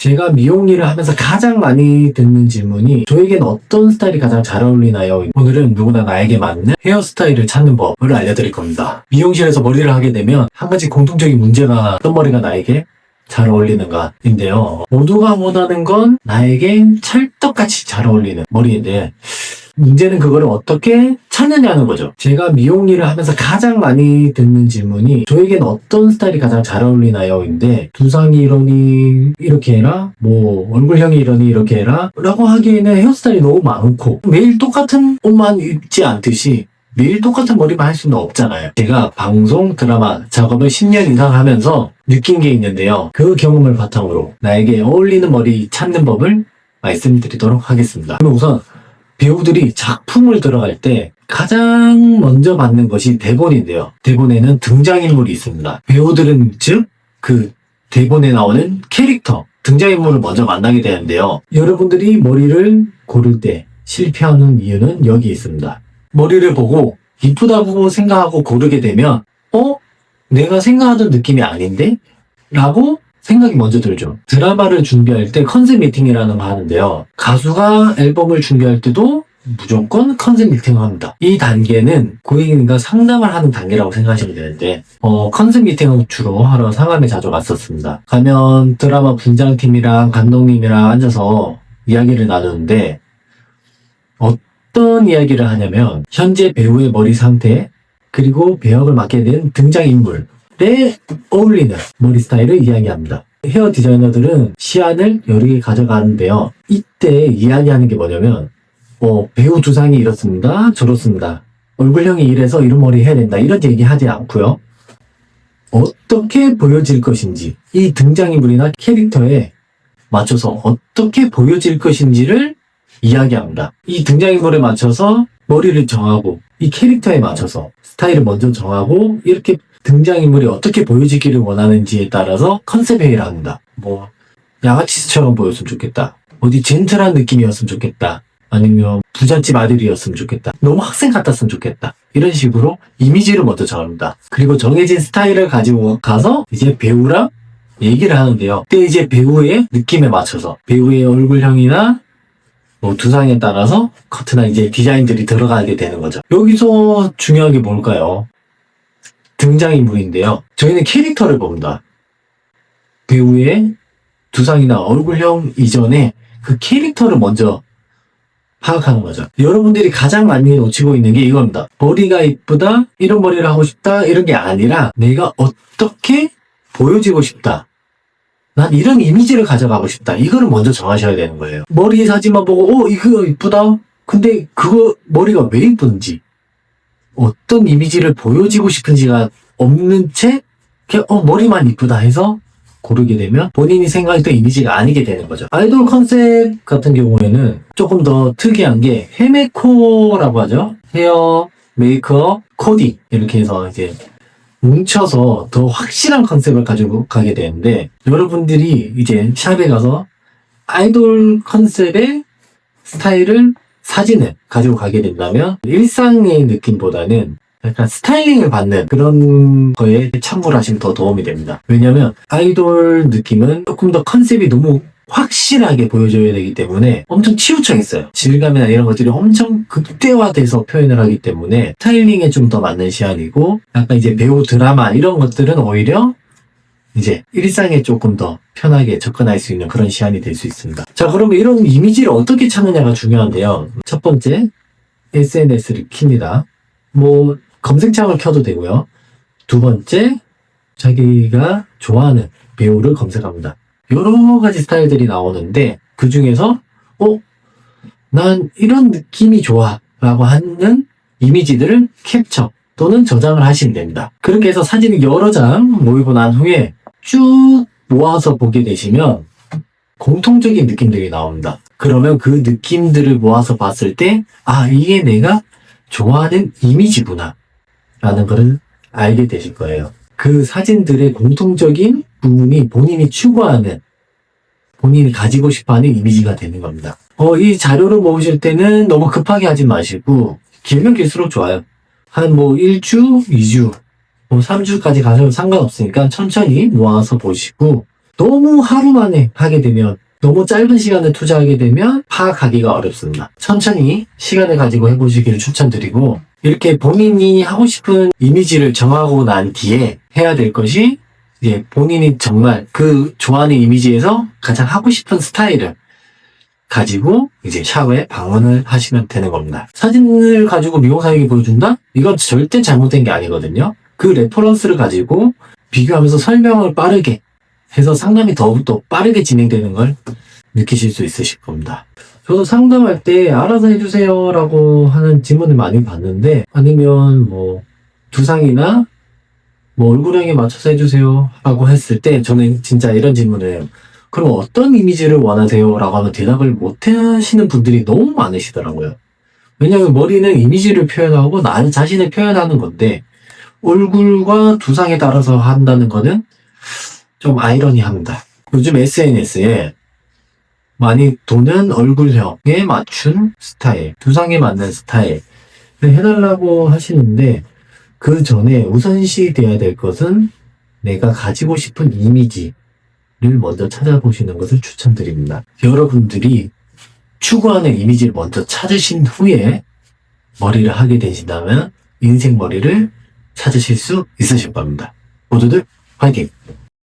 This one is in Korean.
제가 미용 일을 하면서 가장 많이 듣는 질문이 저에겐 어떤 스타일이 가장 잘 어울리나요? 오늘은 누구나 나에게 맞는 헤어스타일을 찾는 법을 알려드릴 겁니다. 미용실에서 머리를 하게 되면 한 가지 공통적인 문제가 어떤 머리가 나에게 잘 어울리는가인데요. 모두가 원하는 건 나에게 찰떡같이 잘 어울리는 머리인데 문제는 그거를 어떻게 찾느냐는 거죠. 제가 미용 일을 하면서 가장 많이 듣는 질문이 저에겐 어떤 스타일이 가장 잘 어울리나요? 인데 두상이 이러니 이렇게 해라, 뭐 얼굴형이 이러니 이렇게 해라 라고 하기에는 헤어스타일이 너무 많고 매일 똑같은 옷만 입지 않듯이 매일 똑같은 머리만 할 수는 없잖아요. 제가 방송, 드라마 작업을 10년 이상 하면서 느낀 게 있는데요. 그 경험을 바탕으로 나에게 어울리는 머리 찾는 법을 말씀드리도록 하겠습니다. 그럼 우선 배우들이 작품을 들어갈 때 가장 먼저 받는 것이 대본인데요. 대본에는 등장인물이 있습니다. 배우들은 즉 그 대본에 나오는 캐릭터, 등장인물을 먼저 만나게 되는데요. 여러분들이 머리를 고를 때 실패하는 이유는 여기 있습니다. 머리를 보고 이쁘다고 생각하고 고르게 되면 내가 생각하던 느낌이 아닌데? 라고 생각이 먼저 들죠. 드라마를 준비할 때 컨셉 미팅이라는 거 하는데요. 가수가 앨범을 준비할 때도 무조건 컨셉 미팅을 합니다. 이 단계는 고객님과 상담을 하는 단계라고 생각하시면 되는데 컨셉 미팅을 주로 하러 상암에 자주 갔었습니다. 가면 드라마 분장팀이랑 감독님이랑 앉아서 이야기를 나누는데 어떤 이야기를 하냐면 현재 배우의 머리 상태 그리고 배역을 맡게 된 등장인물에 어울리는 머리 스타일을 이야기합니다. 헤어 디자이너들은 시안을 여러 개 가져가는데요. 이때 이야기하는 게 뭐냐면 배우 두상이 이렇습니다. 저렇습니다. 얼굴형이 이래서 이런 머리 해야 된다. 이런 얘기 하지 않고요. 어떻게 보여질 것인지 이 등장인물이나 캐릭터에 맞춰서 어떻게 보여질 것인지를 이야기합니다. 이 등장인물에 맞춰서 머리를 정하고 이 캐릭터에 맞춰서 스타일을 먼저 정하고 이렇게 등장인물이 어떻게 보여지기를 원하는지에 따라서 컨셉 회의를 합니다. 뭐 양아치처럼 보였으면 좋겠다. 어디 젠틀한 느낌이었으면 좋겠다. 아니면 부잣집 아들이었으면 좋겠다. 너무 학생 같았으면 좋겠다. 이런 식으로 이미지를 먼저 정합니다. 그리고 정해진 스타일을 가지고 가서 이제 배우랑 얘기를 하는데요. 그때 이제 배우의 느낌에 맞춰서 배우의 얼굴형이나 뭐 두상에 따라서 커트나 이제 디자인들이 들어가게 되는 거죠. 여기서 중요한 게 뭘까요? 등장인물인데요. 저희는 캐릭터를 봅니다. 배우의 두상이나 얼굴형 이전에 그 캐릭터를 먼저 파악하는 거죠. 여러분들이 가장 많이 놓치고 있는 게 이겁니다. 머리가 이쁘다, 이런 머리를 하고 싶다, 이런 게 아니라 내가 어떻게 보여지고 싶다. 난 이런 이미지를 가져가고 싶다. 이거를 먼저 정하셔야 되는 거예요. 머리 사진만 보고 이거 이쁘다. 근데 그거 머리가 왜 이쁜지 어떤 이미지를 보여지고 싶은지가 없는 채 그냥 머리만 이쁘다 해서 고르게 되면 본인이 생각했던 이미지가 아니게 되는 거죠. 아이돌 컨셉 같은 경우에는 조금 더 특이한 게 헤메코라고 하죠. 헤어, 메이크업, 코디 이렇게 해서 이제 뭉쳐서 더 확실한 컨셉을 가지고 가게 되는데 여러분들이 이제 샵에 가서 아이돌 컨셉의 스타일을 사진을 가지고 가게 된다면 일상의 느낌보다는 약간 스타일링을 받는 그런 거에 참고를 하시면 더 도움이 됩니다. 왜냐면 아이돌 느낌은 조금 더 컨셉이 너무 확실하게 보여줘야 되기 때문에 엄청 치우쳐 있어요. 질감이나 이런 것들이 엄청 극대화돼서 표현을 하기 때문에 스타일링에 좀 더 맞는 시안이고 약간 이제 배우 드라마 이런 것들은 오히려 이제 일상에 조금 더 편하게 접근할 수 있는 그런 시안이 될 수 있습니다. 자, 그러면 이런 이미지를 어떻게 찾느냐가 중요한데요. 첫 번째, SNS를 킵니다. 뭐 검색창을 켜도 되고요. 두 번째, 자기가 좋아하는 배우를 검색합니다. 여러 가지 스타일들이 나오는데 그 중에서 난 이런 느낌이 좋아 라고 하는 이미지들을 캡처 또는 저장을 하시면 됩니다. 그렇게 해서 사진을 여러 장 모이고 난 후에 쭉 모아서 보게 되시면 공통적인 느낌들이 나옵니다. 그러면 그 느낌들을 모아서 봤을 때 이게 내가 좋아하는 이미지구나 라는 것을 알게 되실 거예요. 그 사진들의 공통적인 부분이 본인이 추구하는, 본인이 가지고 싶어하는 이미지가 되는 겁니다. 이 자료를 모으실 때는 너무 급하게 하지 마시고 길면 길수록 좋아요. 한 1주, 2주, 3주까지 가셔도 상관없으니까 천천히 모아서 보시고 너무 하루 만에 하게 되면, 너무 짧은 시간을 투자하게 되면 파악하기가 어렵습니다. 천천히 시간을 가지고 해보시기를 추천드리고, 이렇게 본인이 하고 싶은 이미지를 정하고 난 뒤에 해야 될 것이, 이제 본인이 정말 그 좋아하는 이미지에서 가장 하고 싶은 스타일을 가지고 이제 샵에 방문을 하시면 되는 겁니다. 사진을 가지고 미용사에게 보여준다? 이건 절대 잘못된 게 아니거든요. 그 레퍼런스를 가지고 비교하면서 설명을 빠르게 해서 상담이 더욱더 빠르게 진행되는 걸 느끼실 수 있으실 겁니다. 저도 상담할 때 알아서 해주세요 라고 하는 질문을 많이 받는데, 아니면 뭐 두상이나 뭐 얼굴형에 맞춰서 해주세요 라고 했을 때 저는 진짜 이런 질문을 해요. 그럼 어떤 이미지를 원하세요? 라고 하면 대답을 못 하시는 분들이 너무 많으시더라고요. 왜냐하면 머리는 이미지를 표현하고 나 자신을 표현하는 건데, 얼굴과 두상에 따라서 한다는 거는 좀 아이러니합니다. 요즘 SNS에 많이 도는 얼굴형에 맞춘 스타일, 두상에 맞는 스타일을 해달라고 하시는데, 그 전에 우선시 돼야 될 것은 내가 가지고 싶은 이미지를 먼저 찾아보시는 것을 추천드립니다. 여러분들이 추구하는 이미지를 먼저 찾으신 후에 머리를 하게 되신다면 인생 머리를 찾으실 수 있으실 겁니다. 모두들 화이팅!